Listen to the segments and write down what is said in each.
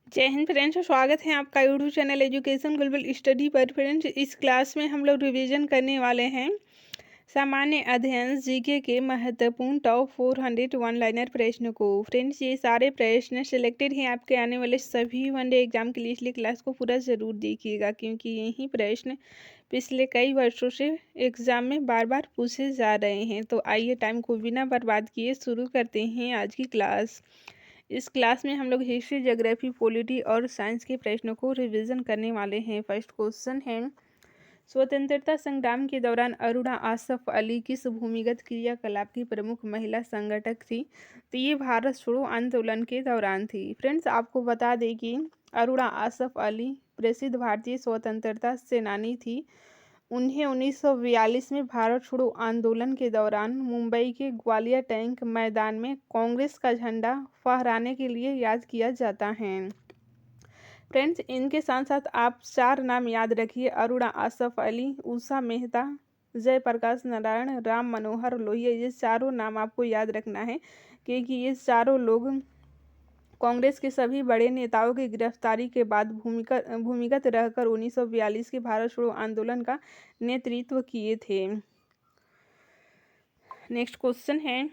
जय हिंद फ्रेंड्स, स्वागत है आपका YouTube channel education global study पर। फ्रेंड्स, इस क्लास में हम लोग रिवीजन करने वाले हैं सामान्य अध्ययन जीके के महत्वपूर्ण टॉप 400 वन लाइनर प्रश्न को। फ्रेंड्स, ये सारे प्रश्न सिलेक्टेड हैं आपके आने वाले सभी वनडे एग्जाम के लिए, इसलिए क्लास को पूरा ज़रूर देखिएगा क्योंकि यही प्रश्न पिछले कई वर्षों से एग्जाम में बार बार पूछे जा रहे हैं। तो आइए टाइम को बिना बर्बाद किए शुरू करते हैं आज की क्लास। इस क्लास में हम लोग हिस्ट्री, ज्योग्राफी, पॉलिटी और साइंस के प्रश्नों को रिवीजन करने वाले हैं। फर्स्ट क्वेश्चन है, स्वतंत्रता संग्राम के दौरान अरुणा आसफ अली किस भूमिगत क्रियाकलाप की प्रमुख महिला संगठक थी? तो ये भारत छोड़ो आंदोलन के दौरान थी। फ्रेंड्स, आपको बता दें कि अरुणा आसफ अली प्रसिद्ध भारतीय स्वतंत्रता सेनानी थी। उन्हें 1942 में भारत छोड़ो आंदोलन के दौरान मुंबई के ग्वालियर टैंक मैदान में कांग्रेस का झंडा फहराने के लिए याद किया जाता है। फ्रेंड्स, इनके साथ साथ आप चार नाम याद रखिए: अरुणा आसफ अली, उषा मेहता, जयप्रकाश नारायण, राम मनोहर लोहिया। ये चारों नाम आपको याद रखना है क्योंकि ये चारों लोग कांग्रेस के सभी बड़े नेताओं की गिरफ्तारी के बाद भूमिगत रहकर 1942 के भारत छोड़ो आंदोलन का नेतृत्व किए थे। नेक्स्ट क्वेश्चन है,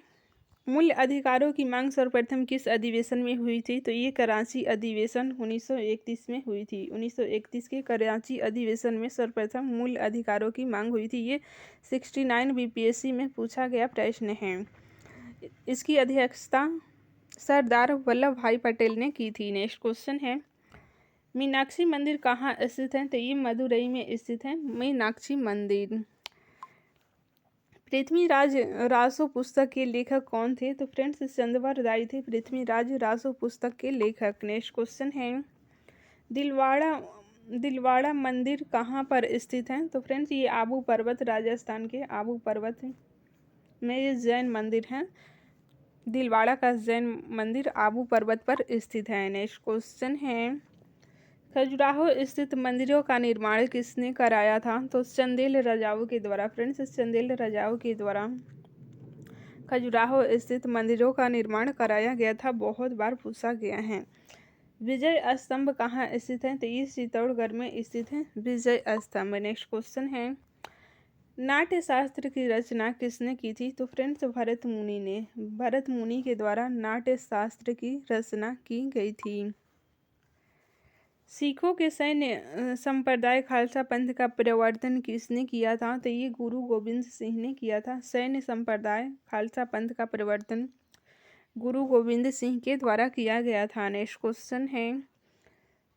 मूल अधिकारों की मांग सर्वप्रथम किस अधिवेशन में हुई थी? तो ये कराची अधिवेशन 1931 में हुई थी। 1931 के कराची अधिवेशन में सर्वप्रथम मूल अधिकारों की मांग हुई थी। ये 69 बीपीएससी में पूछा गया प्रश्न है। इसकी अध्यक्षता सरदार वल्लभ भाई पटेल ने की थी। नेक्स्ट क्वेश्चन है, मीनाक्षी मंदिर कहाँ स्थित है? तो ये मदुरई में स्थित है मीनाक्षी मंदिर। पृथ्वीराज रासो पुस्तक के लेखक कौन थे? तो फ्रेंड्स, चंद्रवर राय थे पृथ्वीराज रासो पुस्तक के लेखक। नेक्स्ट क्वेश्चन है, दिलवाड़ा मंदिर कहाँ पर स्थित है? तो फ्रेंड्स, ये आबू पर्वत, राजस्थान के आबू पर्वत में ये जैन मंदिर है। दिलवाड़ा का जैन मंदिर आबू पर्वत पर स्थित है। नेक्स्ट क्वेश्चन है, खजुराहो स्थित मंदिरों का निर्माण किसने कराया था? तो चंदेल राजाओं के द्वारा। फ्रेंड्स, चंदेल राजाओं के द्वारा खजुराहो स्थित मंदिरों का निर्माण कराया गया था। बहुत बार पूछा गया है। विजय स्तंभ कहाँ स्थित है? तो ये चित्तौड़गढ़ में स्थित है विजय स्तंभ। नेक्स्ट क्वेश्चन है, नाट्य शास्त्र की रचना किसने की थी? तो फ्रेंड्स, भरत मुनि ने। भरत मुनि के द्वारा नाट्य शास्त्र की रचना की गई थी। सिखों के सैन्य संप्रदाय खालसा पंथ का प्रवर्तन किसने किया था? तो ये गुरु गोविंद सिंह ने किया था। सैन्य संप्रदाय खालसा पंथ का प्रवर्तन गुरु गोविंद सिंह के द्वारा किया गया था। नेक्स्ट क्वेश्चन है,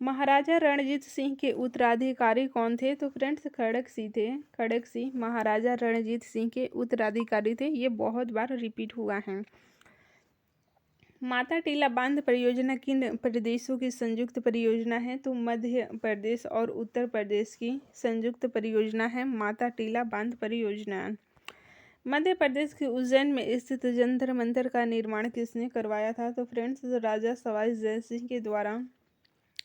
महाराजा रणजीत सिंह के उत्तराधिकारी कौन थे? तो फ्रेंड्स, खड़क सिंह थे। खड़क सिंह महाराजा रणजीत सिंह के उत्तराधिकारी थे। ये बहुत बार रिपीट हुआ है। माता टीला बांध परियोजना किन प्रदेशों की संयुक्त परियोजना है? तो मध्य प्रदेश और उत्तर प्रदेश की संयुक्त परियोजना है माता टीला बांध परियोजना। मध्य प्रदेश के उज्जैन में स्थित जंतर मंतर का निर्माण किसने करवाया था? तो फ्रेंड्स, राजा सवाई जय सिंह के द्वारा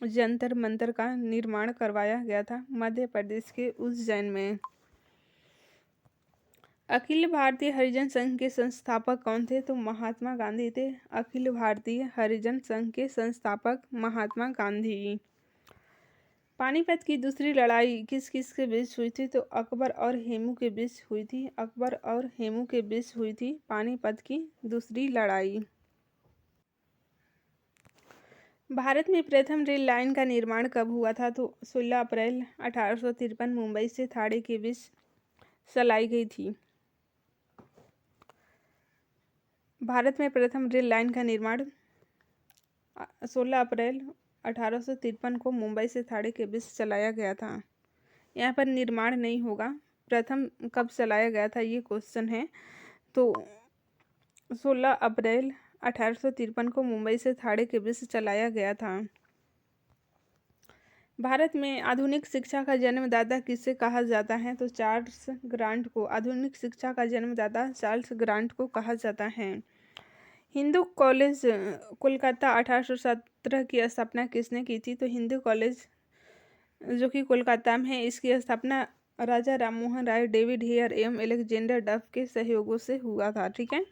जंतर मंतर का निर्माण करवाया गया था मध्य प्रदेश के उज्जैन में। अखिल भारतीय हरिजन संघ के संस्थापक कौन थे? तो महात्मा गांधी थे। अखिल भारतीय हरिजन संघ के संस्थापक महात्मा गांधी। पानीपत की दूसरी लड़ाई किस किस के बीच हुई थी? तो अकबर और हेमू के बीच हुई थी। अकबर और हेमू के बीच हुई थी पानीपत की दूसरी लड़ाई। भारत में प्रथम रेल लाइन का निर्माण कब हुआ था? तो 16 अप्रैल 1853 मुंबई से थाणे के बीच चलाई गई थी। भारत में प्रथम रेल लाइन का निर्माण 16 अप्रैल 1853 को मुंबई से थाणे के बीच चलाया गया था। यहाँ पर निर्माण नहीं होगा, प्रथम कब चलाया गया था ये क्वेश्चन है। तो 16 अप्रैल 1853 को मुंबई से थाणे के बीच चलाया गया था। भारत में आधुनिक शिक्षा का जन्मदाता किसे कहा जाता है? तो चार्ल्स ग्रांट को। आधुनिक शिक्षा का जन्मदाता चार्ल्स ग्रांट को कहा जाता है। हिंदू कॉलेज कोलकाता 1817 की स्थापना किसने की थी? तो हिंदू कॉलेज जो कि कोलकाता में है, इसकी स्थापना राजा राममोहन राय, डेविड हेयर एवं एलेक्जेंडर डफ के सहयोगों से हुआ था। ठीक है,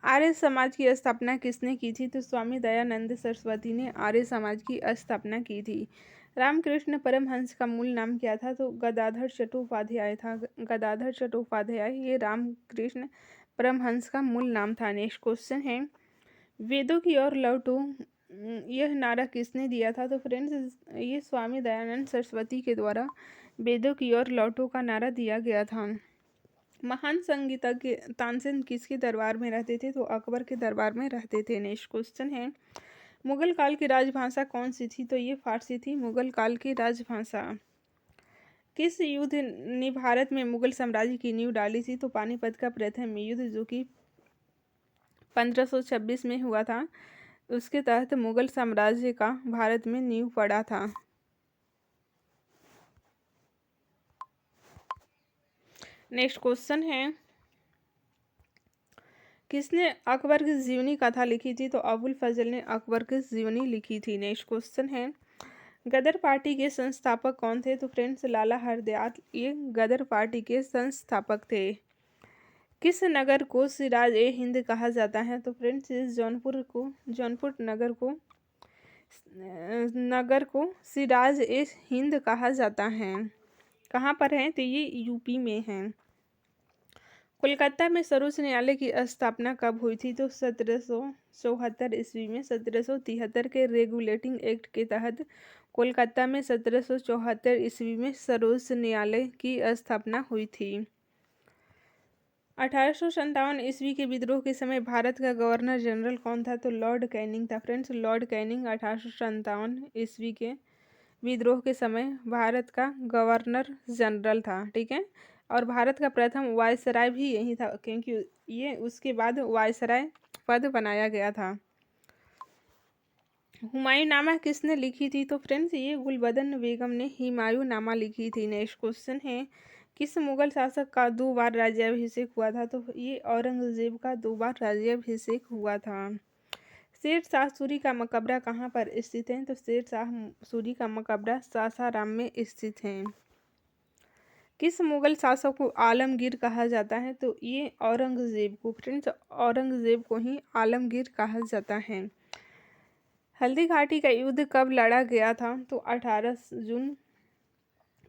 आर्य समाज की स्थापना किसने की थी? तो स्वामी दयानंद सरस्वती ने आर्य समाज की स्थापना की थी। रामकृष्ण परमहंस का मूल नाम क्या था? तो गदाधर चट्टोपाध्याय था। गदाधर चट्टोपाध्याय ये रामकृष्ण परमहंस का मूल नाम था। नेक्स्ट क्वेश्चन है, वेदों की ओर लौटो यह नारा किसने दिया था? तो फ्रेंड्स ये स्वामी दयानंद सरस्वती के द्वारा वेदों की ओर लौटो का नारा दिया गया था। महान संगीतज्ञ तानसेन किसके दरबार में रहते थे? तो अकबर के दरबार में रहते थे। नेक्स्ट क्वेश्चन है, मुगल काल की राजभाषा कौन सी थी? तो ये फारसी थी मुगल काल की राजभाषा। किस युद्ध ने भारत में मुगल साम्राज्य की नींव डाली थी? तो पानीपत का प्रथम युद्ध जो कि 1526 में हुआ था, उसके तहत मुगल साम्राज्य का भारत में नींव पड़ा था। नेक्स्ट क्वेश्चन है, किसने अकबर की जीवनी कथा लिखी थी? तो अबुल फजल ने अकबर की जीवनी लिखी थी। नेक्स्ट क्वेश्चन है, गदर पार्टी के संस्थापक कौन थे? तो फ्रेंड्स लाला हरदयाल ये गदर पार्टी के संस्थापक थे। किस नगर को सिराज ए हिंद कहा जाता है? तो फ्रेंड्स जौनपुर नगर को सिराज ए हिंद कहा जाता है। कहाँ पर है? तो ये यूपी में है। कोलकाता में सर्वोच्च न्यायालय की स्थापना कब हुई थी? तो 1774 ईस्वी में। 1773 के रेगुलेटिंग एक्ट के तहत कोलकाता में 1774 ईस्वी में सर्वोच्च न्यायालय की स्थापना हुई थी। 1857 ईस्वी के विद्रोह के समय भारत का गवर्नर जनरल कौन था? तो लॉर्ड कैनिंग था। फ्रेंड्स लॉर्ड कैनिंग 1857 ईस्वी के विद्रोह के समय भारत का गवर्नर जनरल था। ठीक है, और भारत का प्रथम वायसराय भी यही था, क्योंकि ये उसके बाद वायसराय पद बनाया गया था। हुमायूंनामा किसने लिखी थी? तो फ्रेंड्स ये गुलबदन बेगम ने हुमायूंनामा लिखी थी। नेक्स्ट क्वेश्चन है, किस मुगल शासक का 2 बार राज्याभिषेक हुआ था? तो ये औरंगजेब का 2 बार राज्याभिषेक हुआ था। शेर शाह सूरी का मकबरा कहाँ पर स्थित है? तो शेर शाह सूरी का मकबरा सासाराम में स्थित है। किस मुगल शासक को आलमगीर कहा जाता है? तो ये औरंगजेब को। फ्रेंड्स औरंगजेब को ही आलमगीर कहा जाता है। हल्दी घाटी का युद्ध कब लड़ा गया था? तो 18 जून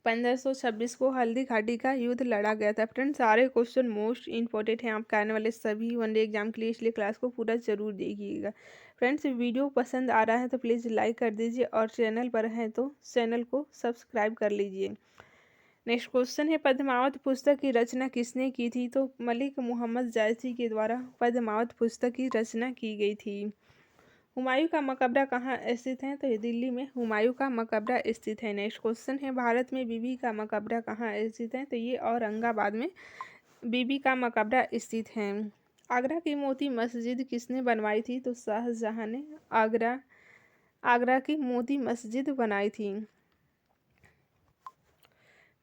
1526 को हल्दी घाटी का युद्ध लड़ा गया था। फ्रेंड्स सारे क्वेश्चन मोस्ट इंपॉर्टेंट हैं आपके आने वाले सभी वनडे एग्जाम के लिए, इसलिए क्लास को पूरा जरूर देखिएगा। फ्रेंड्स वीडियो पसंद आ रहा है तो प्लीज़ लाइक कर दीजिए, और चैनल पर हैं तो चैनल को सब्सक्राइब कर लीजिए। नेक्स्ट क्वेश्चन है, पद्मावत पुस्तक की रचना किसने की थी? तो मलिक मोहम्मद जायसी के द्वारा पद्मावत पुस्तक की रचना की गई थी। हुमायूं का मकबरा कहाँ स्थित है? तो दिल्ली में हुमायूं का मकबरा स्थित है। नेक्स्ट क्वेश्चन है, भारत में बीबी का मकबरा कहाँ स्थित है? तो ये औरंगाबाद में बीबी का मकबरा स्थित है। आगरा की मोती मस्जिद किसने बनवाई थी? तो शाहजहां ने आगरा की मोती मस्जिद बनाई थी।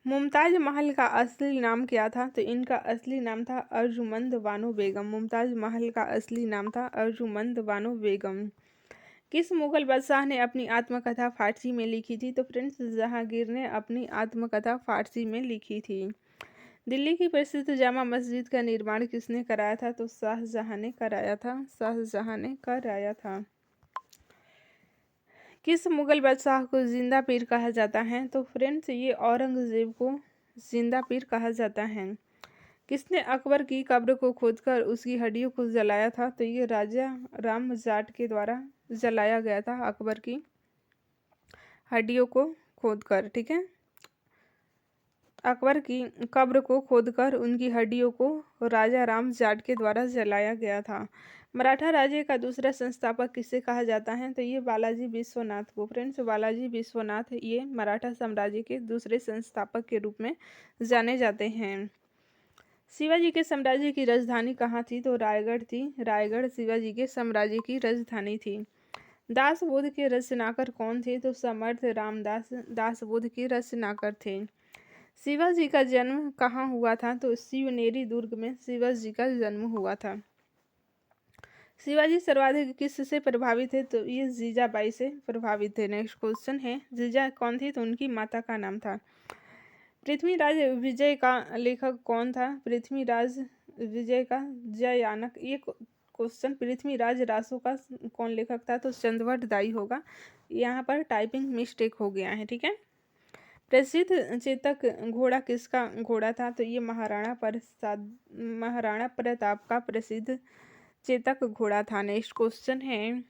मुमताज महल का असली नाम क्या था? तो इनका असली नाम था अर्जुमंद बानो बेगम। मुमताज महल का असली नाम था अर्जुमंद बानो बेगम। किस मुगल बादशाह ने अपनी आत्मकथा फारसी में लिखी थी? तो फ्रेंड्स जहांगीर ने अपनी आत्मकथा फारसी में लिखी थी। दिल्ली की प्रसिद्ध जामा मस्जिद का निर्माण किसने कराया था? तो शाहजहां ने कराया था। शाहजहां ने कराया था। किस मुगल बादशाह को जिंदा पीर कहा जाता है? तो फ्रेंड्स ये औरंगजेब को जिंदा पीर कहा जाता है। किसने अकबर की कब्र को खोदकर उसकी हड्डियों को जलाया था? तो ये राजा राम जाट के द्वारा जलाया गया था अकबर की हड्डियों को खोदकर। ठीक है, अकबर की कब्र को खोदकर उनकी हड्डियों को राजा राम जाट के द्वारा जलाया गया था। मराठा राज्य का दूसरा संस्थापक किसे कहा जाता है? तो ये बालाजी विश्वनाथ को। फ्रेंड्स बालाजी विश्वनाथ ये मराठा साम्राज्य के दूसरे संस्थापक के रूप में जाने जाते हैं। शिवाजी के साम्राज्य की राजधानी कहाँ थी? तो रायगढ़ थी। रायगढ़ शिवाजी के साम्राज्य की राजधानी थी। दासबोध के रचनाकार कौन थे? तो समर्थ रामदास दासबोध के रचनाकार थे। शिवाजी का जन्म कहाँ हुआ था? तो शिवनेरी दुर्ग में शिवाजी का जन्म हुआ था। शिवाजी सर्वाधिक किससे प्रभावित थे? तो ये जीजाबाई से प्रभावित थे। नेक्स्ट क्वेश्चन है, जीजा कौन थी? तो उनकी माता का नाम था। पृथ्वीराज विजय का लेखक कौन था? पृथ्वीराज विजय का जयानक ये क्वेश्चन, पृथ्वीराज रासो का कौन लेखक था? तो चंद्रवट दाई होगा। यहाँ पर टाइपिंग मिस्टेक हो गया है, ठीक है। प्रसिद्ध चेतक घोड़ा किसका घोड़ा था? तो ये महाराणा प्रताप का प्रसिद्ध चेतक घोड़ा था। नेक्स्ट क्वेश्चन है,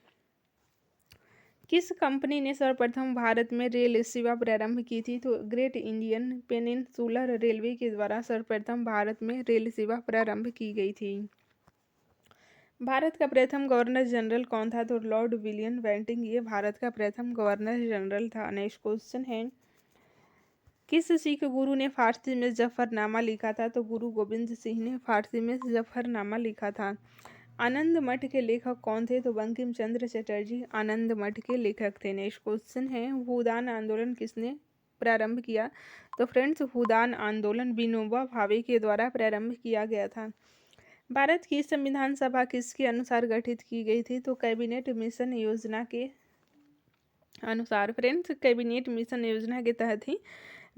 किस कंपनी ने सर्वप्रथम भारत में रेल सेवा प्रारंभ की थी? तो ग्रेट इंडियन पेनिनसुलर रेलवे के द्वारा सर्वप्रथम भारत में रेल सेवा प्रारंभ की गई थी। भारत का प्रथम गवर्नर जनरल कौन था? तो लॉर्ड विलियम बेंटिंग ये भारत का प्रथम गवर्नर जनरल था। नेक्स्ट क्वेश्चन है, किस सिख गुरु ने फारसी में जफरनामा लिखा था? तो गुरु गोविंद सिंह ने फारसी में जफरनामा लिखा था। आनंद मठ के लेखक कौन थे? तो बंकिम चंद्र चटर्जी आनंद मठ के लेखक थे। नेक्स्ट क्वेश्चन है, भूदान आंदोलन किसने प्रारंभ किया? तो फ्रेंड्स, भूदान आंदोलन विनोबा भावे के द्वारा प्रारंभ किया गया था। भारत की संविधान सभा किसके अनुसार गठित की गई थी? तो कैबिनेट मिशन योजना के अनुसार। फ्रेंड्स, कैबिनेट मिशन योजना के तहत ही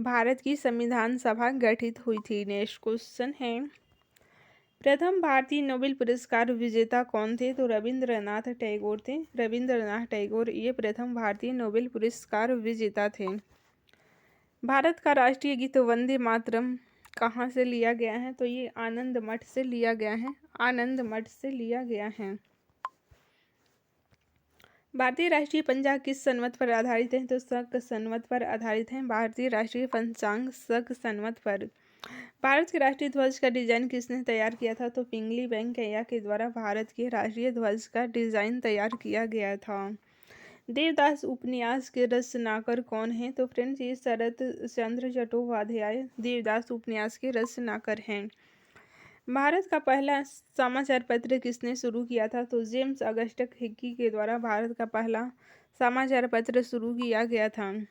भारत की संविधान सभा गठित हुई थी। नेक्स्ट क्वेश्चन है, प्रथम भारतीय नोबेल पुरस्कार विजेता कौन थे? तो रविंद्रनाथ टैगोर थे। रविंद्रनाथ टैगोर ये प्रथम भारतीय नोबेल पुरस्कार विजेता थे। भारत का राष्ट्रीय गीत वंदे मातरम कहाँ से लिया गया है? तो ये आनंद मठ से लिया गया है। आनंद मठ से लिया गया है। भारतीय राष्ट्रीय पंचांग किस संवत पर आधारित है? तो शक संवत पर आधारित है। भारतीय राष्ट्रीय पंचांग शक संवत पर। भारत के राष्ट्रीय ध्वज का डिजाइन किसने तैयार किया था? तो पिंगली वेंकैया के द्वारा भारत के राष्ट्रीय ध्वज का डिजाइन तैयार किया गया था। देवदास उपन्यास के रचनाकार कौन है? तो फ्रेंड्स, ये शरत चंद्र चट्टोपाध्याय देवदास उपन्यास के रचनाकार हैं। भारत का पहला समाचार पत्र किसने शुरू किया था? तो जेम्स अगस्टस हिक्की के द्वारा भारत का पहला समाचार पत्र शुरू किया गया था।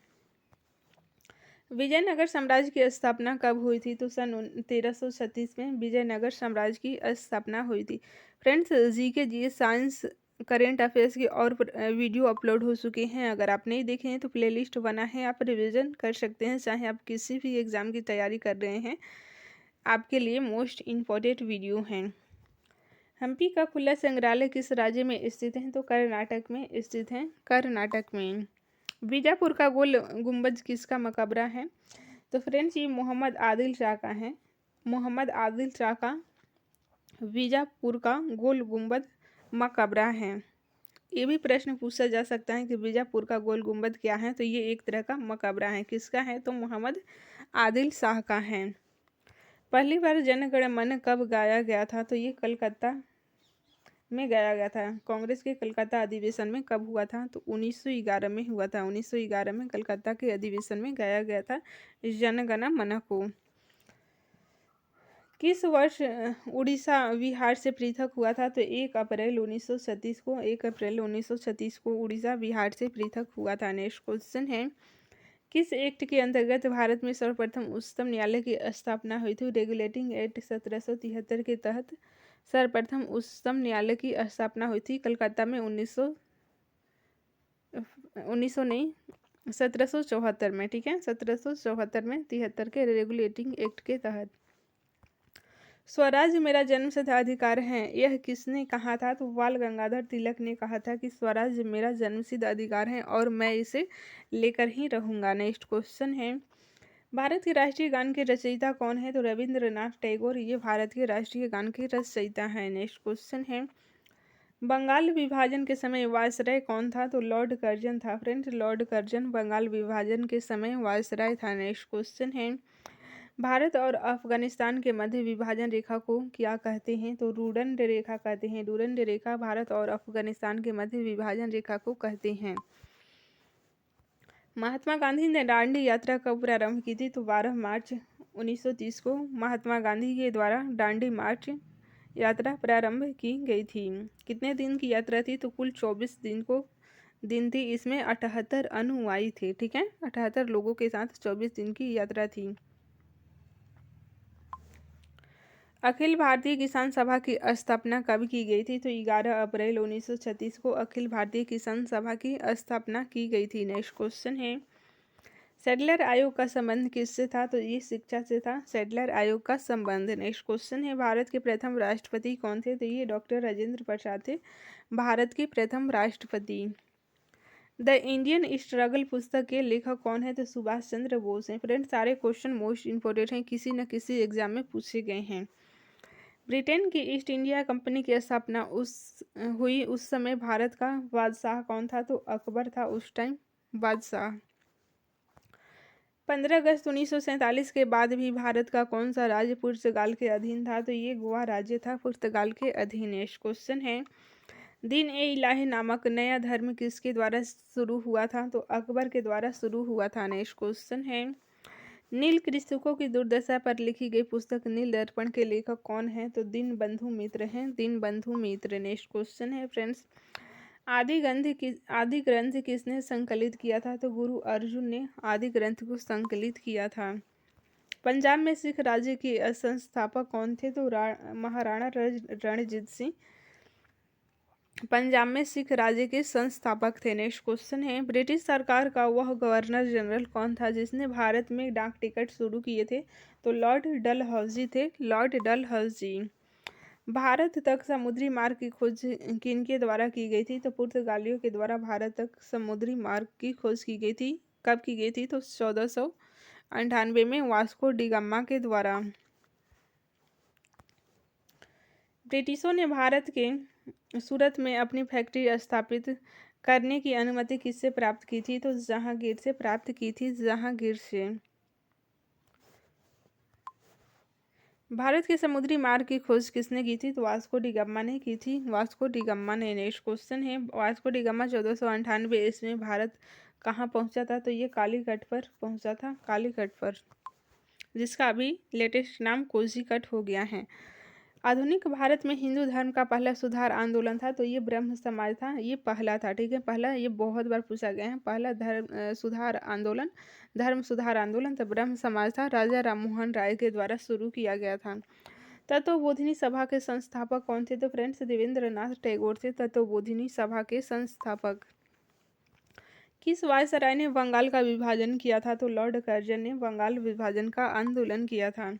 विजयनगर साम्राज्य की स्थापना कब हुई थी? तो सन 1336 में विजयनगर साम्राज्य की स्थापना हुई थी। फ्रेंड्स, जीके जी साइंस करेंट अफेयर्स के और वीडियो अपलोड हो चुके हैं। अगर आप नहीं देखे हैं तो प्लेलिस्ट बना है, आप रिवीजन कर सकते हैं। चाहे आप किसी भी एग्ज़ाम की तैयारी कर रहे हैं, आपके लिए मोस्ट इम्पॉर्टेंट वीडियो हैं। हम्पी का खुला संग्रहालय किस राज्य में स्थित है? तो कर्नाटक में स्थित है। कर्नाटक में। बीजापुर का गोल गुंबद किसका मकबरा है? तो फ्रेंड्स, ये मोहम्मद आदिल शाह का है। मोहम्मद आदिल शाह का बीजापुर का गोल गुंबद मकबरा है। ये भी प्रश्न पूछा जा सकता है कि बीजापुर का गोल गुंबद क्या है? तो ये एक तरह का मकबरा है। किसका है? तो मोहम्मद आदिल शाह का है। पहली बार जन गण मन कब गाया गया था? तो ये कलकत्ता में गाया गया था। कांग्रेस के कलकत्ता अधिवेशन में कब हुआ था? तो 1911 में हुआ था। 1911 में कलकत्ता के अधिवेशन में गाया गया था जन गण मन को। किस वर्ष उड़ीसा बिहार से पृथक हुआ था? तो 1 अप्रैल 1936 को। 1 अप्रैल 1936 को उड़ीसा बिहार से पृथक हुआ था। नेक्स्ट क्वेश्चन है, किस एक्ट के अंतर्गत भारत में सर्वप्रथम उच्चतम न्यायालय की स्थापना हुई थी? रेगुलेटिंग एक्ट 1773 के तहत सर्वप्रथम उच्चतम न्यायालय की स्थापना हुई थी कलकत्ता में 1774 में, ठीक है, 1774 में 73 के रेगुलेटिंग एक्ट के तहत। स्वराज मेरा जन्मसिद्ध अधिकार है, यह किसने कहा था? तो बाल गंगाधर तिलक ने कहा था कि स्वराज मेरा जन्मसिद्ध अधिकार है और मैं इसे लेकर ही रहूंगा। नेक्स्ट क्वेश्चन है, भारत के राष्ट्रीय गान के रचयिता कौन है? तो रविंद्रनाथ टैगोर ये भारत के राष्ट्रीय गान के रचयिता हैं। नेक्स्ट क्वेश्चन है, बंगाल विभाजन के समय वायसराय कौन था? तो लॉर्ड कर्जन था। फ्रेंड्स, लॉर्ड कर्जन बंगाल विभाजन के समय वायसराय था। नेक्स्ट क्वेश्चन है, भारत और अफगानिस्तान के मध्य विभाजन रेखा को क्या कहते हैं? तो डूरंड रेखा कहते हैं। डूरंड रेखा भारत और अफगानिस्तान के मध्य विभाजन रेखा को कहते हैं। महात्मा गांधी ने दांडी यात्रा कब प्रारंभ की थी? तो 12 मार्च 1930 को महात्मा गांधी के द्वारा दांडी मार्च यात्रा प्रारंभ की गई थी। कितने दिन की यात्रा थी? तो कुल 24 दिन थी। इसमें 78 अनुयायी थे, ठीक है, 78 लोगों के साथ 24 दिन की यात्रा थी। अखिल भारतीय किसान सभा की स्थापना कब की गई थी? तो 11 अप्रैल 1936 को अखिल भारतीय किसान सभा की स्थापना की गई थी। नेक्स्ट क्वेश्चन है, सैडलर आयोग का संबंध किससे था? तो ये शिक्षा से था सैडलर आयोग का संबंध। नेक्स्ट क्वेश्चन है, भारत के प्रथम राष्ट्रपति कौन थे? तो ये डॉक्टर राजेंद्र प्रसाद थे भारत के प्रथम राष्ट्रपति। द इंडियन स्ट्रगल पुस्तक के लेखक कौन है? तो सुभाष चंद्र बोस हैं। फ्रेंड्स, सारे क्वेश्चन मोस्ट इंपोर्टेंट हैं, किसी न किसी एग्जाम में पूछे गए हैं। ब्रिटेन की ईस्ट इंडिया कंपनी की स्थापना उस समय भारत का बादशाह कौन था? तो अकबर था उस टाइम बादशाह। 15 अगस्त 1947 के बाद भी भारत का कौन सा राज्य पुर्तगाल के अधीन था? तो ये गोवा राज्य था पुर्तगाल के अधीन। नेक्स्ट क्वेश्चन है, दीन ए इलाही नामक नया धर्म किसके द्वारा शुरू हुआ था? तो अकबर के द्वारा शुरू हुआ था। नेक्स्ट क्वेश्चन है, नील कृषकों की दुर्दशा पर लिखी गई पुस्तक नील दर्पण के लेखक कौन है? तो दीनबंधु मित्र हैं, दीनबंधु मित्र। नेक्स्ट क्वेश्चन है फ्रेंड्स, आदि ग्रंथ किसने संकलित किया था? तो गुरु अर्जुन ने आदि ग्रंथ को संकलित किया था। पंजाब में सिख राज्य के संस्थापक कौन थे? तो महाराणा रणजीत सिंह पंजाब में सिख राज्य के संस्थापक थे। नेक्स्ट क्वेश्चन है, ब्रिटिश सरकार का वह गवर्नर जनरल कौन था जिसने भारत में डाक टिकट शुरू किए थे? तो लॉर्ड डलहौजी थे, लॉर्ड डलहौजी। भारत तक समुद्री मार्ग की खोज किनके द्वारा की गई थी? तो पुर्तगालियों के द्वारा भारत तक समुद्री मार्ग की खोज की गई थी। कब की गई थी? तो 1498 में वास्को डिगामा के द्वारा। ब्रिटिशों ने भारत के सूरत में अपनी फैक्ट्री स्थापित करने की अनुमति किससे प्राप्त की थी? तो जहांगीर से प्राप्त की थी, जहांगीर से। भारत के समुद्री मार्ग की खोज किसने की थी? तो वास्को डिगामा ने की थी, वास्को डिगामा ने। नेक्स्ट क्वेश्चन है, वास्को डिगामा 1498 ईस्वी में भारत कहाँ पहुंचा था? तो ये कालीकट पर पहुंचा था, कालीकट पर, जिसका अभी लेटेस्ट नाम कोझीकट हो गया है। आधुनिक भारत में हिंदू धर्म का पहला सुधार आंदोलन था? तो ये ब्रह्म समाज था, ये पहला था। ठीक है, पहला, ये बहुत बार पूछा गया है। पहला धर्म सुधार आंदोलन तो ब्रह्म समाज था, राजा राममोहन राय के द्वारा शुरू किया गया था। तत्वबोधिनी सभा के संस्थापक कौन थे? तो फ्रेंड्स, देवेंद्रनाथ टैगोर थे तत्वबोधिनी सभा के संस्थापक। किस वायसराय ने बंगाल का विभाजन किया था? तो लॉर्ड कर्जन ने बंगाल विभाजन का आंदोलन किया था।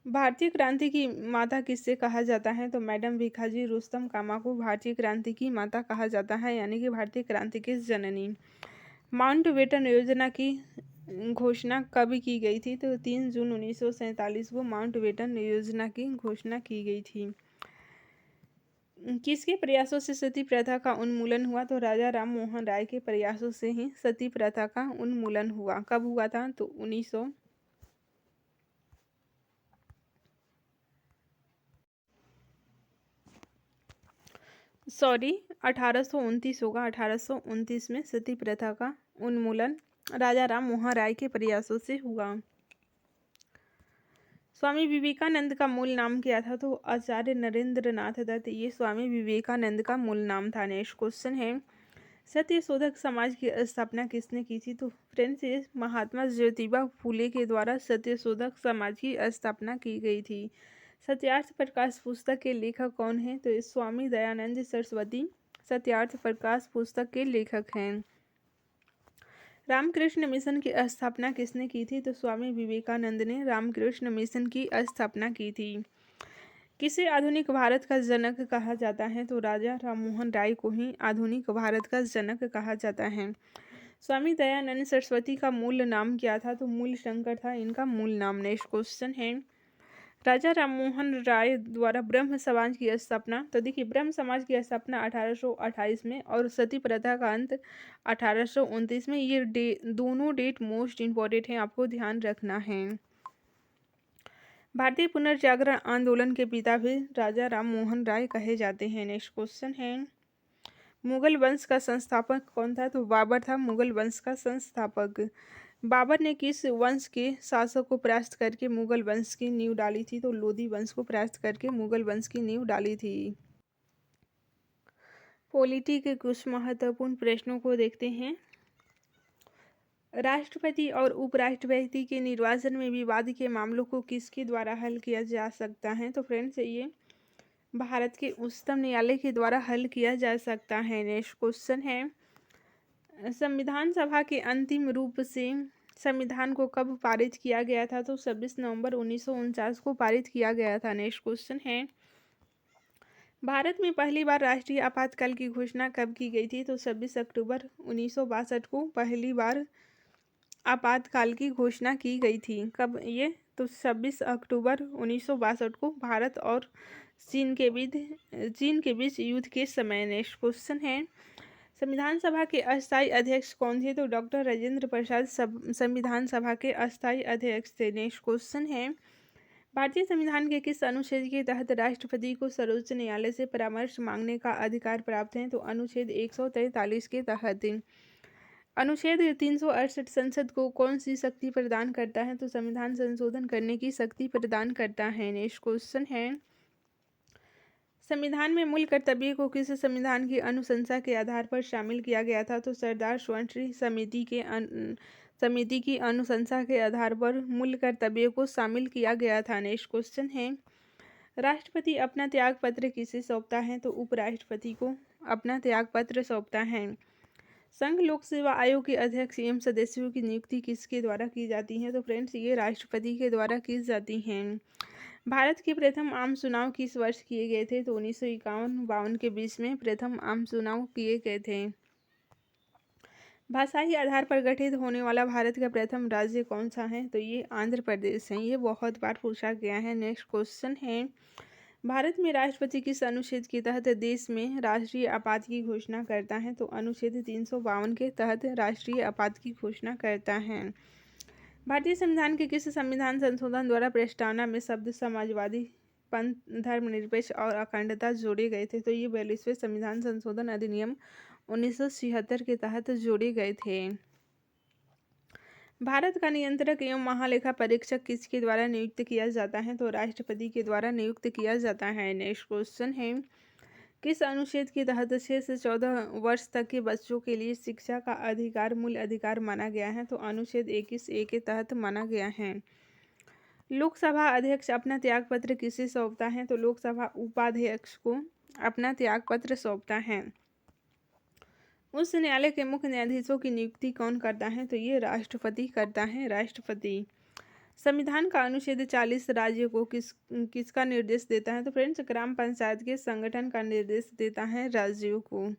भारतीय क्रांति की माता किससे कहा जाता है? तो मैडम भिखाजी रुस्तम कामा को भारतीय क्रांति की माता कहा जाता है, यानी कि भारतीय क्रांति की जननी। माउंटबेटन योजना की घोषणा कब की गई थी? तो 3 जून 1947 को माउंटबेटन योजना की घोषणा की गई थी। किसके प्रयासों से सती प्रथा का उन्मूलन हुआ? तो राजा राम मोहन राय के प्रयासों से ही सती प्रथा का उन्मूलन हुआ। कब हुआ था? तो 1829 होगा, 1829 में सती प्रथा का उन्मूलन राजा राम मोहन राय के प्रयासों से हुआ। स्वामी विवेकानंद का मूल नाम क्या था? तो आचार्य नरेंद्र नाथ दत्त, ये स्वामी विवेकानंद का मूल नाम था। नेक्स्ट क्वेश्चन है, सत्यशोधक समाज की स्थापना किसने की थी? तो फ्रेंड्स, ये महात्मा ज्योतिबा फूले के द्वारा सत्यशोधक समाज की स्थापना की गई थी। सत्यार्थ प्रकाश पुस्तक के लेखक कौन है? तो स्वामी दयानंद सरस्वती सत्यार्थ प्रकाश पुस्तक के लेखक हैं। रामकृष्ण मिशन की स्थापना किसने की थी? तो स्वामी विवेकानंद ने रामकृष्ण मिशन की स्थापना की थी। किसे आधुनिक भारत का जनक कहा जाता है? तो राजा राममोहन राय को ही आधुनिक भारत का जनक कहा जाता है। स्वामी दयानंद सरस्वती का मूल नाम क्या था? तो मूल शंकर था इनका मूल नाम। नेक्स्ट क्वेश्चन है, राजा राममोहन राय द्वारा ब्रह्म समाज की स्थापना, तो देखिए ब्रह्म समाज की स्थापना 1828 में और सती प्रथा का अंत 1829 में। ये दोनों डेट मोस्ट इम्पॉर्टेंट हैं, आपको ध्यान रखना है। भारतीय पुनर्जागरण आंदोलन के पिता भी राजा राममोहन राय कहे जाते हैं। नेक्स्ट क्वेश्चन है, मुगल वंश का संस्थापक कौन था? तो बाबर था मुगल वंश का संस्थापक। बाबर ने किस वंश के शासक को परास्त करके मुगल वंश की नींव डाली थी? तो लोधी वंश को परास्त करके मुगल वंश की नींव डाली थी। पॉलिटी के कुछ महत्वपूर्ण प्रश्नों को देखते हैं। राष्ट्रपति और उपराष्ट्रपति के निर्वाचन में विवाद के मामलों को किसके द्वारा हल किया जा सकता है? तो फ्रेंड्स, ये भारत के उच्चतम न्यायालय के द्वारा हल किया जा सकता है। नेक्स्ट क्वेश्चन है, संविधान सभा के अंतिम रूप से संविधान को कब पारित किया गया था? तो 26 नवंबर 1949 को पारित किया गया था। नेक्स्ट क्वेश्चन है, भारत में पहली बार राष्ट्रीय आपातकाल की घोषणा कब की गई थी? तो 26 अक्टूबर 1962 को पहली बार आपातकाल की घोषणा की गई थी। कब ये? तो 26 अक्टूबर 1962 को भारत और चीन के बीच युद्ध के समय। नेक्स्ट क्वेश्चन है, संविधान सभा के अस्थायी अध्यक्ष कौन थे? तो डॉक्टर राजेंद्र प्रसाद संविधान सभा के अस्थायी अध्यक्ष थे। नेक्स्ट क्वेश्चन है, भारतीय संविधान के किस अनुच्छेद के तहत राष्ट्रपति को सर्वोच्च न्यायालय से परामर्श मांगने का अधिकार प्राप्त है? तो अनुच्छेद 143 के तहत। अनुच्छेद 368 संसद को कौन सी शक्ति प्रदान करता है? तो संविधान संशोधन करने की शक्ति प्रदान करता है। नेक्स्ट क्वेश्चन है, संविधान में मूल कर्तव्य को किस संविधान की अनुशंसा के आधार पर शामिल किया गया था? तो सरदार स्वतंत्र समिति की अनुशंसा के आधार पर मूल कर्तव्य को शामिल किया गया था। नेक्स्ट क्वेश्चन है, राष्ट्रपति अपना त्याग पत्र किसे सौंपता है? तो उपराष्ट्रपति को अपना त्याग पत्र सौंपता है। संघ लोक सेवा आयोग के अध्यक्ष एवं सदस्यों की नियुक्ति किसके द्वारा की जाती है? तो फ्रेंड्स, ये राष्ट्रपति के द्वारा की जाती हैं। भारत के प्रथम आम चुनाव किस वर्ष किए गए थे? तो 1951-52 के बीच में प्रथम आम चुनाव किए गए थे। भाषाई आधार पर गठित होने वाला भारत का प्रथम राज्य कौन सा है? तो ये आंध्र प्रदेश है। ये बहुत बार पूछा गया है। नेक्स्ट क्वेश्चन है, भारत में राष्ट्रपति किस अनुच्छेद के तहत देश में राष्ट्रीय आपात की घोषणा करता है? तो अनुच्छेद 352 के तहत राष्ट्रीय आपात की घोषणा करता है। भारतीय संविधान के किस संविधान संशोधन द्वारा प्रस्तावना में शब्द समाजवादी, पंथ, धर्मनिरपेक्ष और अखंडता जोड़े गए थे? तो ये 42वें संविधान संशोधन अधिनियम 1976 के तहत जोड़े गए थे। भारत का नियंत्रक एवं महालेखा परीक्षक किसके द्वारा नियुक्त किया जाता है? तो राष्ट्रपति के द्वारा नियुक्त किया जाता है। नेक्स्ट क्वेश्चन है, किस अनुच्छेद के तहत 6 से 14 वर्ष तक के बच्चों के लिए शिक्षा का अधिकार मूल अधिकार माना गया है? तो अनुच्छेद 21A के तहत माना गया है। लोकसभा अध्यक्ष अपना त्यागपत्र किसे सौंपता है? तो लोकसभा उपाध्यक्ष को अपना त्यागपत्र सौंपता है। उच्च न्यायालय के मुख्य न्यायाधीशों की नियुक्ति कौन करता है? तो ये राष्ट्रपति करता है, राष्ट्रपति। संविधान का अनुच्छेद 40 राज्य को किसका निर्देश देता है? तो फ्रेंड्स, ग्राम पंचायत के संगठन का निर्देश देता है राज्यों को।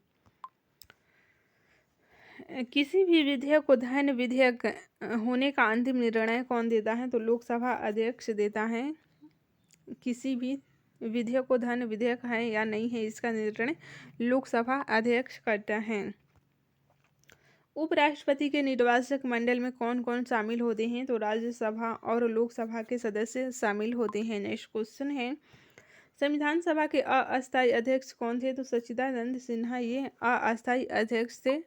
किसी भी विधेयक को धन विधेयक होने का अंतिम निर्णय कौन देता है? तो लोकसभा अध्यक्ष देता है। किसी भी विधेयक को धन विधेयक है या नहीं है, इसका निर्णय लोकसभा अध्यक्ष करता है। उपराष्ट्रपति के निर्वाचक मंडल में कौन कौन शामिल होते हैं? तो राज्यसभा और लोकसभा के सदस्य शामिल होते हैं। नेक्स्ट क्वेश्चन है, संविधान सभा के अस्थायी अध्यक्ष कौन थे? तो सच्चिदानंद सिन्हा ये अस्थायी अध्यक्ष थे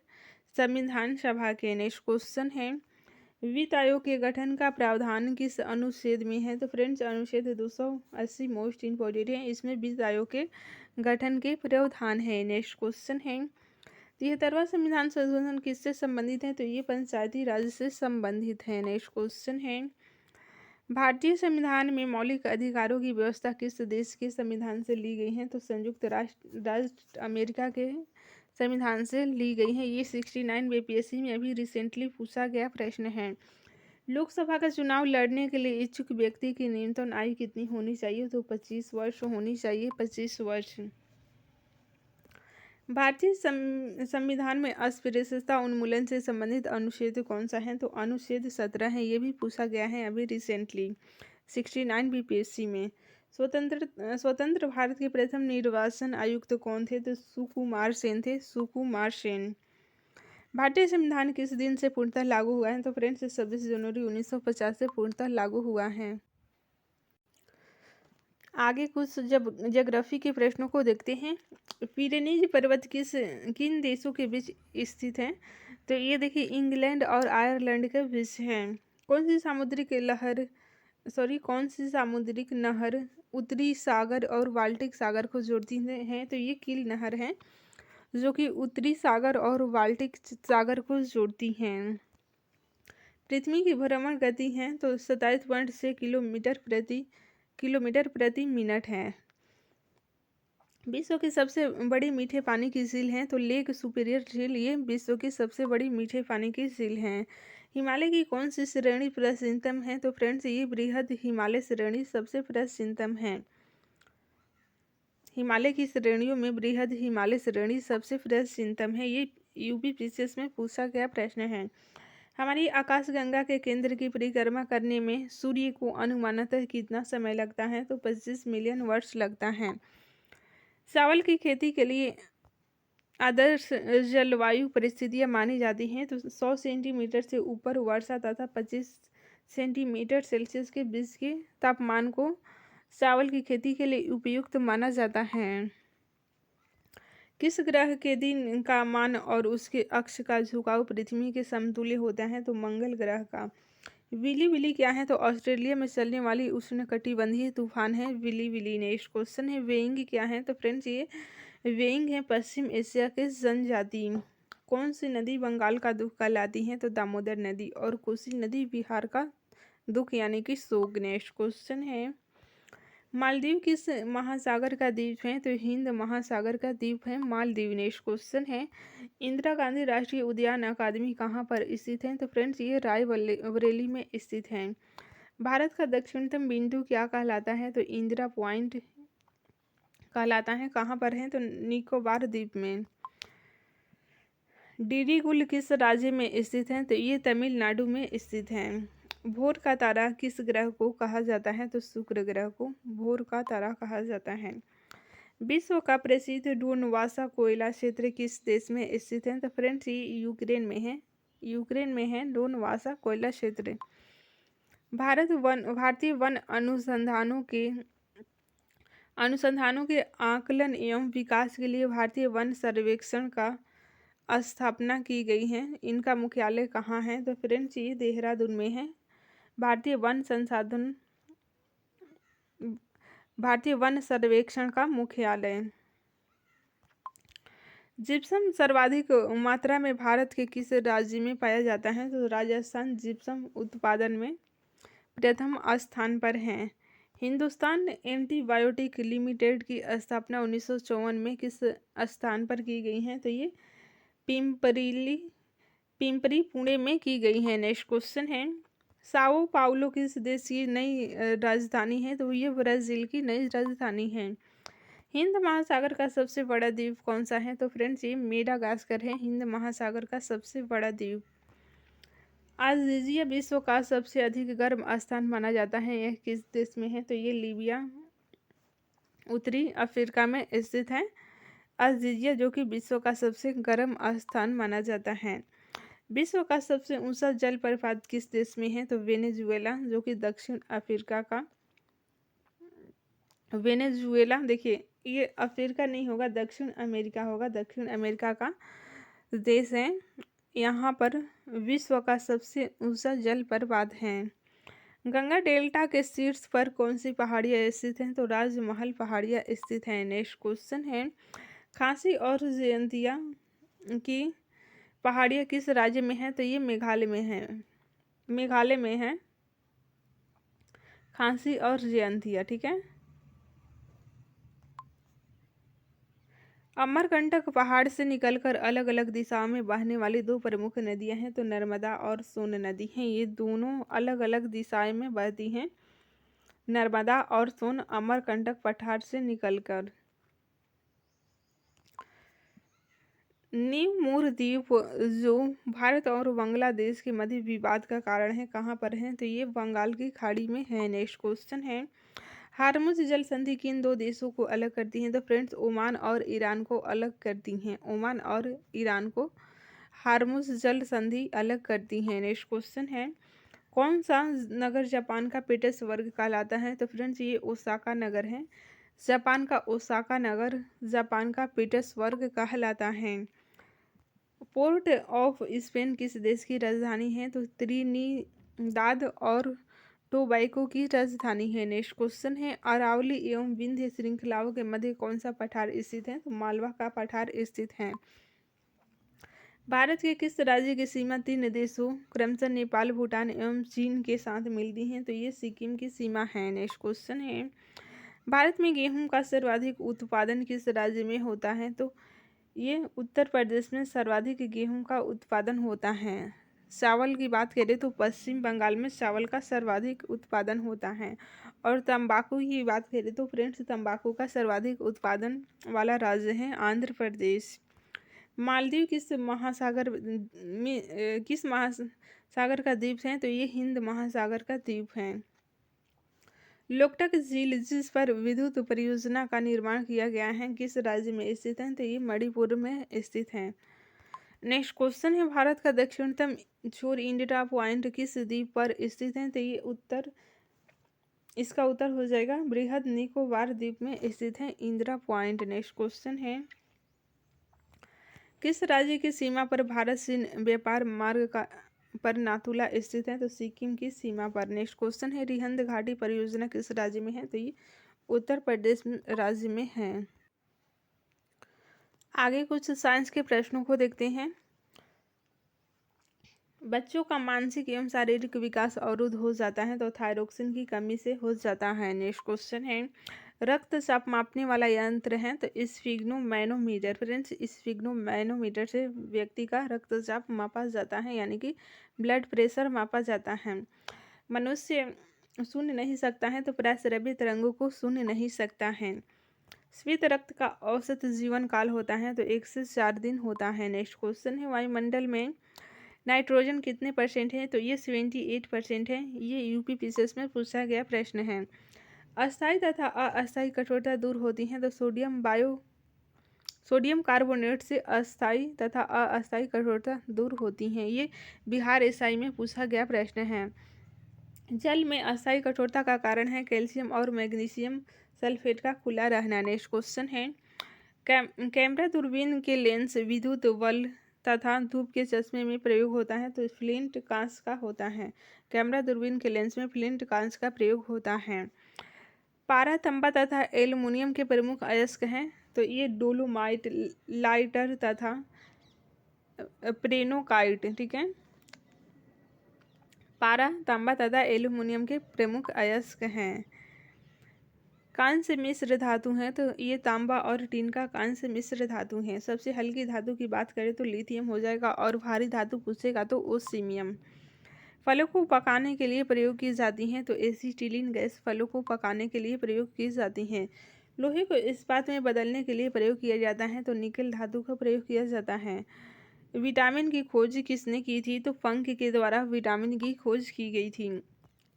संविधान सभा के। नेक्स्ट क्वेश्चन है, वित्त आयोग के गठन का प्रावधान किस अनुच्छेद में है? तो फ्रेंड्स, अनुच्छेद 280 मोस्ट इम्पोर्टेंट है। इसमें वित्त आयोग के गठन के प्रावधान है। नेक्स्ट क्वेश्चन है, 73वां संविधान संशोधन किससे संबंधित है? तो ये पंचायती राज से संबंधित है। नेक्स्ट क्वेश्चन है, भारतीय संविधान में मौलिक अधिकारों की व्यवस्था किस देश के संविधान से ली गई है? तो संयुक्त राष्ट्र अमेरिका के संविधान से ली गई है। ये 69 बीपीएससी में अभी रिसेंटली पूछा गया प्रश्न है। लोकसभा का चुनाव लड़ने के लिए इच्छुक व्यक्ति की न्यूनतम आयु कितनी होनी चाहिए? तो 25 वर्ष होनी चाहिए, 25 वर्ष। भारतीय संविधान में अस्पृश्यता उन्मूलन से संबंधित अनुच्छेद कौन सा है? तो अनुच्छेद 17 है। ये भी पूछा गया है अभी रिसेंटली 69 बीपीएससी में। स्वतंत्र भारत के प्रथम निर्वाचन आयुक्त कौन थे? तो सुकुमार सेन थे, सुकुमार सेन। भारतीय संविधान किस दिन से पूर्णतः लागू हुआ है? तो फ्रेंड्स, 26 जनवरी 1950 से पूर्णतः लागू हुआ है। आगे कुछ जब ज्योग्राफी के प्रश्नों को देखते हैं। पिरेनीज पर्वत किन देशों के बीच स्थित है? तो ये देखिए, इंग्लैंड और आयरलैंड के बीच है। कौन सी सामुद्रिक नहर उत्तरी सागर और बाल्टिक सागर को जोड़ती है? तो ये कील नहर है जो कि उत्तरी सागर और बाल्टिक सागर को जोड़ती हैं। पृथ्वी की भ्रमण गति है तो 27.6 किलोमीटर प्रति मिनट है। विश्व की सबसे बड़ी मीठे पानी की झील है तो लेक सुपीरियर झील ये विश्व की सबसे बड़ी मीठे पानी की झील है। हिमालय की कौन सी श्रेणी प्राचीनतम है तो फ्रेंड्स ये बृहद हिमालय श्रेणी सबसे प्राचीनतम है। हिमालय की श्रेणियों में बृहद हिमालय श्रेणी सबसे प्राचीनतम है। ये यूपीपीसीएस में पूछा गया प्रश्न है। हमारी आकाशगंगा के केंद्र की परिक्रमा करने में सूर्य को अनुमानतः कितना समय लगता है तो 25 मिलियन वर्ष लगता है। चावल की खेती के लिए आदर्श जलवायु परिस्थितियां मानी जाती हैं तो 100 सेंटीमीटर से ऊपर वर्षा तथा 25 सेंटीमीटर सेल्सियस के बीच के तापमान को चावल की खेती के लिए उपयुक्त माना जाता है। किस ग्रह के दिन का मान और उसके अक्ष का झुकाव पृथ्वी के समतुल्य होता है तो मंगल ग्रह का। विली विली क्या है तो ऑस्ट्रेलिया में चलने वाली उष्णकटिबंधीय तूफान है विली विली। नेक्स्ट क्वेश्चन है वेइंग क्या है तो फ्रेंड्स ये वेइंग है पश्चिम एशिया के जनजाति। कौन सी नदी बंगाल का दुख कहलाती है तो दामोदर नदी और कोसी नदी बिहार का दुख यानी कि शोक। नेक्स्ट क्वेश्चन है मालदीव किस महासागर का द्वीप है तो हिंद महासागर का द्वीप है मालदीव। नेक्स्ट क्वेश्चन है इंदिरा गांधी राष्ट्रीय उद्यान अकादमी कहाँ पर स्थित है तो फ्रेंड्स ये रायबरेली में स्थित है। भारत का दक्षिणतम बिंदु क्या कहलाता है तो इंदिरा पॉइंट कहलाता है। कहाँ पर है तो निकोबार द्वीप में। डिडीगुल किस राज्य में स्थित है तो ये तमिलनाडु में स्थित है। भोर का तारा किस ग्रह को कहा जाता है तो शुक्र ग्रह को भोर का तारा कहा जाता है। विश्व का प्रसिद्ध डोनवासा कोयला क्षेत्र किस देश में स्थित है तो फ्रेंड्स ये यूक्रेन में है। यूक्रेन में है डोनवासा कोयला क्षेत्र। भारतीय वन अनुसंधानों के आकलन एवं विकास के लिए भारतीय वन सर्वेक्षण का स्थापना की गई है। इनका मुख्यालय कहाँ है तो फ्रेंड्स ये देहरादून में है। भारतीय वन सर्वेक्षण का मुख्यालय। जिप्सम सर्वाधिक मात्रा में भारत के किस राज्य में पाया जाता है तो राजस्थान जिप्सम उत्पादन में प्रथम स्थान पर है। हिंदुस्तान एंटीबायोटिक लिमिटेड की स्थापना 1954 में किस स्थान पर की गई है तो ये पिंपरी पुणे में की गई है। नेक्स्ट क्वेश्चन है साओ पाउलो किस देश की नई राजधानी है तो ये ब्राजील की नई राजधानी है। हिंद महासागर का सबसे बड़ा द्वीप कौन सा है तो फ्रेंड्स ये मेडागास्कर है हिंद महासागर का सबसे बड़ा द्वीप। अल्जीरिया विश्व का सबसे अधिक गर्म स्थान माना जाता है। यह किस देश में है तो ये लीबिया उत्तरी अफ्रीका में स्थित है। अल्जीरिया जो कि विश्व का सबसे गर्म स्थान माना जाता है। विश्व का सबसे ऊंचा जलप्रपात किस देश में है तो वेनेजुएला जो कि दक्षिण अफ्रीका का। वेनेजुएला देखिए ये अफ्रीका नहीं होगा दक्षिण अमेरिका होगा। दक्षिण अमेरिका का देश है। यहाँ पर विश्व का सबसे ऊंचा जलप्रपात है। गंगा डेल्टा के शीर्ष पर कौन सी पहाड़ियाँ स्थित हैं तो राजमहल पहाड़ियाँ स्थित हैं। नेक्स्ट क्वेश्चन है खांसी और जयंतिया की पहाड़ियाँ किस राज्य में है तो ये मेघालय में है। मेघालय में है खांसी और जयंतिया। ठीक है। अमरकंटक पहाड़ से निकलकर अलग अलग दिशाओं में बहने वाली दो प्रमुख नदियां हैं तो नर्मदा और सोन नदी हैं। ये दोनों अलग अलग दिशाएं में बहती हैं नर्मदा और सोन अमरकंटक पठार से निकलकर। नीव मूर द्वीप जो भारत और बांग्लादेश के मध्य विवाद का कारण है कहाँ पर है तो ये बंगाल की खाड़ी में है। नेक्स्ट क्वेश्चन है हार्मुज जल संधि किन दो देशों को अलग करती हैं तो फ्रेंड्स ओमान और ईरान को अलग करती हैं। ओमान और ईरान को हार्मुज जल संधि अलग करती हैं। नेक्स्ट क्वेश्चन है कौन सा नगर जापान का पीटर्सबर्ग कहलाता है तो फ्रेंड्स ये ओसाका नगर है। जापान का ओसाका नगर जापान का पीटर्सबर्ग कहलाता है। पोर्ट ऑफ स्पेन किस देश की राजधानी है तो त्रिनिदाद और टोबैगो की राजधानी है। नेक्स्ट क्वेश्चन है अरावली एवं विंध्य श्रृंखलाओं के मध्य कौन सा पठार स्थित है तो मालवा का पठार स्थित है। भारत के किस राज्य की सीमा तीन देशों क्रमशः नेपाल भूटान एवं चीन के साथ मिलती है तो ये सिक्किम की सीमा है। नेक्स्ट क्वेश्चन है भारत में गेहूं का सर्वाधिक उत्पादन किस राज्य में होता है? तो ये उत्तर प्रदेश में सर्वाधिक गेहूं का उत्पादन होता है। चावल की बात करें तो पश्चिम बंगाल में चावल का सर्वाधिक उत्पादन होता है। और तंबाकू की बात करें तो फ्रेंड्स, तंबाकू का सर्वाधिक उत्पादन वाला राज्य है आंध्र प्रदेश। मालदीव किस महासागर का द्वीप है? तो ये हिंद महासागर का द्वीप है। लोकटक झील जिस पर विद्युत परियोजना का निर्माण किया गया है किस राज्य में स्थित है? तो ये मणिपुर में स्थित है। नेक्स्ट क्वेश्चन है, भारत का दक्षिणतम छोर इंदिरा पॉइंट किस द्वीप पर स्थित है? तो ये इसका उत्तर हो जाएगा बृहद निकोबार द्वीप में स्थित है इंदिरा पॉइंट। नेक्स्ट क्वेश्चन है, किस राज्य की सीमा पर भारत चीन व्यापार मार्ग पर नाथुला स्थित है? तो सिक्किम की सीमा पर। नेक्स्ट क्वेश्चन है, रिहंद घाटी परियोजना किस राज्य में है? तो ये उत्तर प्रदेश राज्य में है। आगे कुछ साइंस के प्रश्नों को देखते हैं। बच्चों का मानसिक एवं शारीरिक विकास अवरुद्ध हो जाता है तो थायरोक्सिन की कमी से हो जाता है। नेक्स्ट क्वेश्चन है, रक्तचाप मापने वाला यंत्र है तो स्फिग्नोमैनोमीटर। फ्रेंड्स, स्फिग्नोमैनोमीटर से व्यक्ति का रक्तचाप मापा जाता है, यानी कि ब्लड प्रेशर मापा जाता है। मनुष्य सुन नहीं सकता है तो प्रस्रव्य तरंगों को सुन नहीं सकता है। श्वेत रक्त का औसत जीवन काल होता है तो 1 से 4 दिन होता है। नेक्स्ट क्वेश्चन है, वायुमंडल में नाइट्रोजन कितने % है? तो ये 78% है। ये यूपीपीसीएस में पूछा गया प्रश्न है। अस्थायी तथा अस्थायी कठोरता दूर होती है तो सोडियम कार्बोनेट से अस्थायी तथा अस्थायी कठोरता दूर होती हैं। ये बिहार एसआई में पूछा गया प्रश्न है। जल में अस्थायी कठोरता का कारण है कैल्शियम और मैग्नीशियम सल्फेट का खुला रहना। नेक्स्ट क्वेश्चन है, कैमरा दूरबीन के लेंस विद्युत बल्ब तथा धूप के चश्मे में प्रयोग होता है तो फ्लिंट कांच का होता है। कैमरा दूरबीन के लेंस में फ्लिंट कांच का प्रयोग होता है। पारा, तांबा तथा एल्युमिनियम के प्रमुख अयस्क हैं तो ये डोलोमाइट, लाइटर तथा प्रेनोकाइट। ठीक है, पारा, तांबा तथा एल्युमिनियम के प्रमुख अयस्क हैं। कांस्य मिश्र धातु हैं तो ये तांबा और टीन का कांस्य मिश्र धातु हैं। सबसे हल्की धातु की बात करें तो लिथियम हो जाएगा, और भारी धातु पूछेगा तो ओसीमियम। फलों को पकाने के लिए प्रयोग की जाती हैं तो एसिटिलीन गैस फलों को पकाने के लिए प्रयोग की जाती है। लोहे को इस्पात में बदलने के लिए प्रयोग किया जाता है तो निकेल धातु का प्रयोग किया जाता है। विटामिन की खोज किसने की थी? तो फंक के द्वारा विटामिन की खोज की गई थी।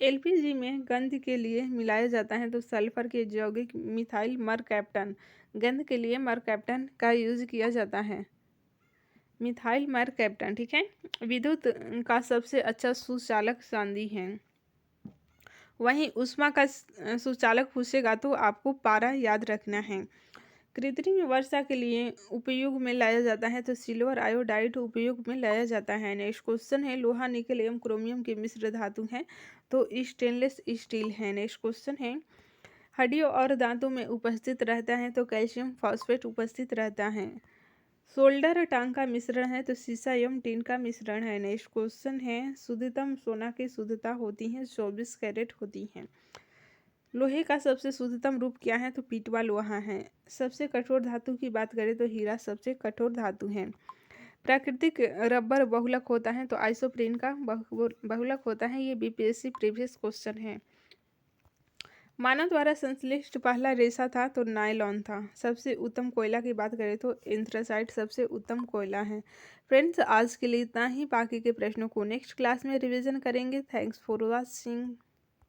एलपीजी में गंध के लिए मिलाया जाता है तो सल्फर के यौगिक मिथाइल मरकैप्टन। गंध के लिए मरकैप्टन का यूज किया जाता है, मिथाइल मरकैप्टन। ठीक है, विद्युत का सबसे अच्छा सुचालक चांदी है। वहीं ऊष्मा का सुचालक पूछेगा तो आपको पारा याद रखना है। कृत्रिम वर्षा के लिए उपयोग में लाया जाता है तो सिल्वर आयोडाइड उपयोग में लाया जाता है। नेक्स्ट क्वेश्चन है, लोहा, निकल एवं क्रोमियम के मिश्र धातु हैं तो स्टेनलेस स्टील है। नेक्स्ट क्वेश्चन है, हड्डियों और दांतों में उपस्थित रहता है तो कैल्शियम फॉस्फेट उपस्थित रहता है। सोल्डर टांग का मिश्रण है तो सीसा एवं टीन का मिश्रण है। नेक्स्ट क्वेश्चन है, शुद्धतम सोना की शुद्धता होती है 24 कैरेट होती है। लोहे का सबसे शुद्धतम रूप क्या है? तो पीटवा लोहा है। सबसे कठोर धातु की बात करें तो हीरा सबसे कठोर धातु है। प्राकृतिक रबर बहुलक होता है तो आइसोप्रीन का बहुलक होता है। ये बीपीएससी प्रीवियस क्वेश्चन है। मानव द्वारा संश्लिष्ट पहला रेशा था तो नायलॉन था। सबसे उत्तम कोयला की बात करें तो एंथ्रासाइट सबसे उत्तम कोयला है। फ्रेंड्स, आज के लिए इतना ही। बाकी के प्रश्नों को नेक्स्ट क्लास में रिवीजन करेंगे। Thanks for watching.